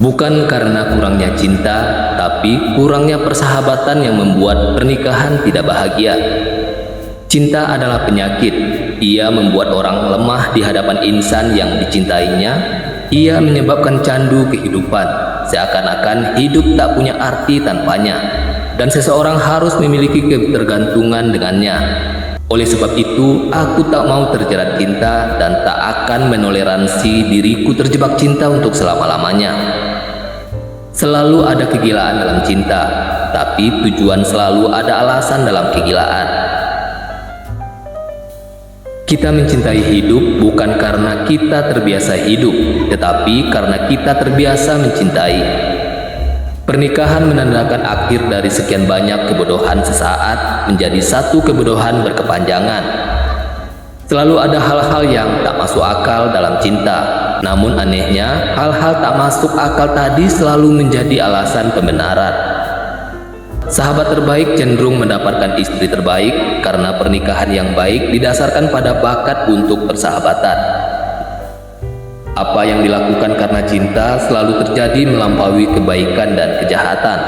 Bukan karena kurangnya cinta, tapi kurangnya persahabatan yang membuat pernikahan tidak bahagia. Cinta adalah penyakit. Ia membuat orang lemah di hadapan insan yang dicintainya. Ia menyebabkan candu kehidupan, seakan-akan hidup tak punya arti tanpanya, dan seseorang harus memiliki ketergantungan dengannya. Oleh sebab itu, aku tak mau terjerat cinta dan tak akan menoleransi diriku terjebak cinta untuk selama-lamanya. Selalu ada kegilaan dalam cinta, tapi tujuan selalu ada alasan dalam kegilaan. Kita mencintai hidup bukan karena kita terbiasa hidup, tetapi karena kita terbiasa mencintai. Pernikahan menandakan akhir dari sekian banyak kebodohan sesaat menjadi satu kebodohan berkepanjangan. Selalu ada hal-hal yang tak masuk akal dalam cinta, namun anehnya hal-hal tak masuk akal tadi selalu menjadi alasan pembenaran. Sahabat terbaik cenderung mendapatkan istri terbaik karena pernikahan yang baik didasarkan pada bakat untuk persahabatan. Apa yang dilakukan karena cinta selalu terjadi melampaui kebaikan dan kejahatan.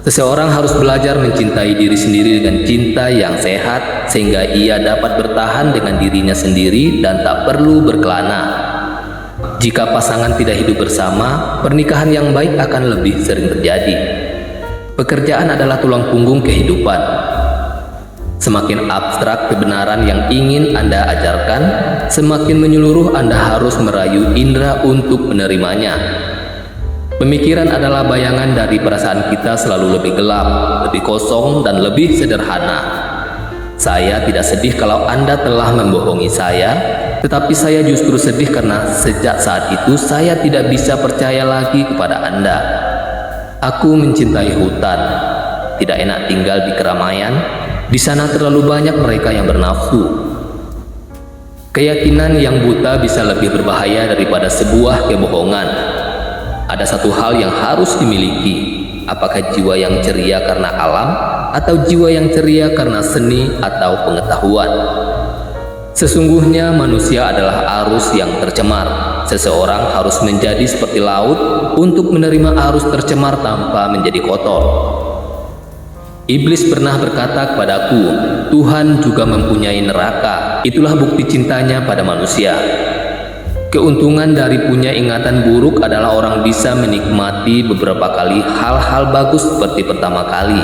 Seseorang harus belajar mencintai diri sendiri dengan cinta yang sehat, sehingga ia dapat bertahan dengan dirinya sendiri dan tak perlu berkelana. Jika pasangan tidak hidup bersama, pernikahan yang baik akan lebih sering terjadi. Pekerjaan adalah tulang punggung kehidupan. Semakin abstrak kebenaran yang ingin Anda ajarkan, semakin menyeluruh Anda harus merayu indera untuk menerimanya. Pemikiran adalah bayangan dari perasaan kita selalu lebih gelap, lebih kosong, dan lebih sederhana. Saya tidak sedih kalau Anda telah membohongi saya, tetapi saya justru sedih karena sejak saat itu saya tidak bisa percaya lagi kepada Anda. Aku mencintai hutan. Tidak enak tinggal di keramaian. Di sana terlalu banyak mereka yang bernafsu. Keyakinan yang buta bisa lebih berbahaya daripada sebuah kebohongan. Ada satu hal yang harus dimiliki. Apakah jiwa yang ceria karena alam, atau jiwa yang ceria karena seni atau pengetahuan? Sesungguhnya manusia adalah arus yang tercemar. Seseorang harus menjadi seperti laut untuk menerima arus tercemar tanpa menjadi kotor. Iblis pernah berkata kepadaku, Tuhan juga mempunyai neraka. Itulah bukti cintanya pada manusia. Keuntungan dari punya ingatan buruk adalah orang bisa menikmati beberapa kali hal-hal bagus seperti pertama kali.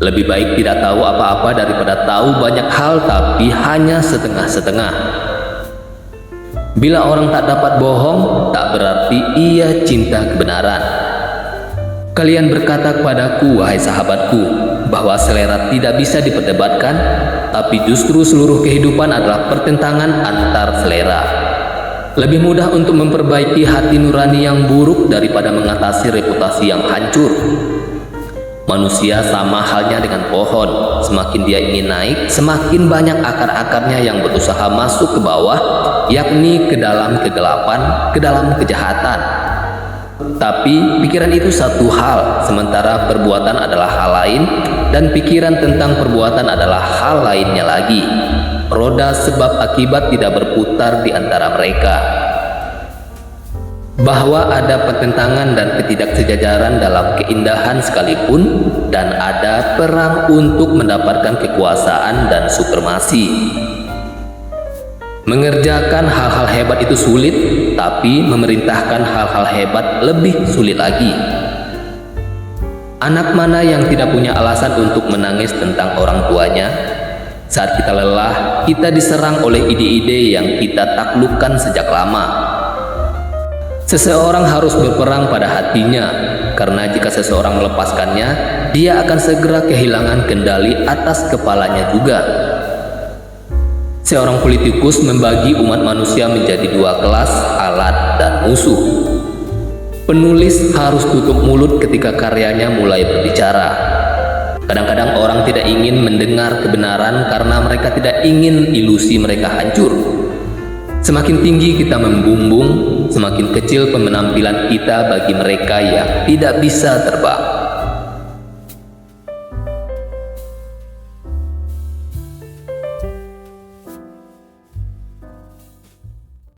Lebih baik tidak tahu apa-apa daripada tahu banyak hal tapi hanya setengah-setengah. Bila orang tak dapat bohong, tak berarti ia cinta kebenaran. Kalian berkata kepadaku, wahai sahabatku, bahwa selera tidak bisa diperdebatkan, tapi justru seluruh kehidupan adalah pertentangan antar selera. Lebih mudah untuk memperbaiki hati nurani yang buruk daripada mengatasi reputasi yang hancur. Manusia sama halnya dengan pohon. Semakin dia ingin naik, semakin banyak akar-akarnya yang berusaha masuk ke bawah, yakni ke dalam kegelapan, ke dalam kejahatan. Tapi pikiran itu satu hal, sementara perbuatan adalah hal lain, dan pikiran tentang perbuatan adalah hal lainnya lagi. Roda sebab akibat tidak berputar di antara mereka. Bahwa ada pertentangan dan ketidaksejajaran dalam keindahan sekalipun, dan ada perang untuk mendapatkan kekuasaan dan supremasi. Mengerjakan hal-hal hebat itu sulit, tapi memerintahkan hal-hal hebat lebih sulit lagi. Anak mana yang tidak punya alasan untuk menangis tentang orang tuanya? Saat kita lelah, kita diserang oleh ide-ide yang kita taklukkan sejak lama. Seseorang harus berperang pada hatinya, karena jika seseorang melepaskannya, dia akan segera kehilangan kendali atas kepalanya juga. Seorang politikus membagi umat manusia menjadi dua kelas, alat dan musuh. Penulis harus tutup mulut ketika karyanya mulai berbicara. Kadang-kadang orang tidak ingin mendengar kebenaran karena mereka tidak ingin ilusi mereka hancur. Semakin tinggi kita membumbung, semakin kecil penampilan kita bagi mereka yang tidak bisa terbang.